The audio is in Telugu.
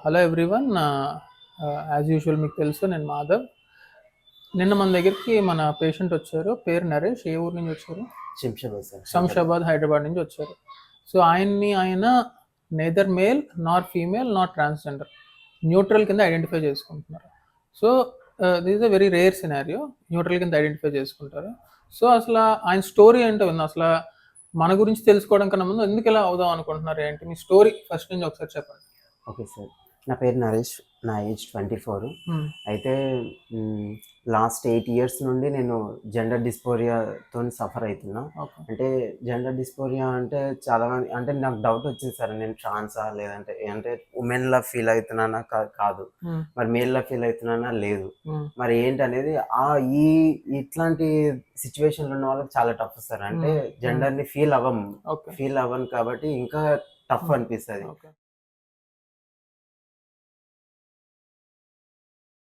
Hello everyone. యాజ్ యూజువల్ మీకు తెలుసు నేను మాధవ్. నిన్న మన దగ్గరికి మన పేషెంట్ వచ్చారు. పేరు నరేష్. ఏ ఊరు నుంచి వచ్చారు? శంషాబాద్ సార్. శంషాబాద్, హైదరాబాద్ నుంచి వచ్చారు. సో ఆయన neither male not female not transgender, neutral కింద ఐడెంటిఫై చేసుకుంటున్నారు. So this is a very rare scenario. Neutral కింద ఐడెంటిఫై చేసుకుంటారు. సో అసలు ఆయన స్టోరీ ఏంటో ఉంది. అసలు మన గురించి తెలుసుకోవడం కన్నా ముందు ఎందుకు ఇలా అవుదాం అనుకుంటున్నారు, ఏంటి మీ స్టోరీ ఫస్ట్ నుంచి ఒకసారి చెప్పండి. ఓకే సార్, నా పేరు నరేష్, నా ఏజ్ 24. అయితే లాస్ట్ 8 years నుండి నేను జెండర్ డిస్పోరియాతో సఫర్ అవుతున్నా. అంటే జెండర్ డిస్పోరియా అంటే చాలా మంది అంటే నాకు డౌట్ వచ్చింది సార్, నేను ట్రాన్సా లేదంటే అంటే ఉమెన్లా ఫీల్ అవుతున్నానా కాదు, మరి మేల్లా ఫీల్ అవుతున్నానా లేదు, మరి ఏంటి అనేది ఈ ఇట్లాంటి సిచ్యువేషన్లో ఉన్న వాళ్ళకి చాలా టఫ్ సార్. అంటే జెండర్ని ఫీల్ అవ్వను కాబట్టి ఇంకా టఫ్ అనిపిస్తుంది.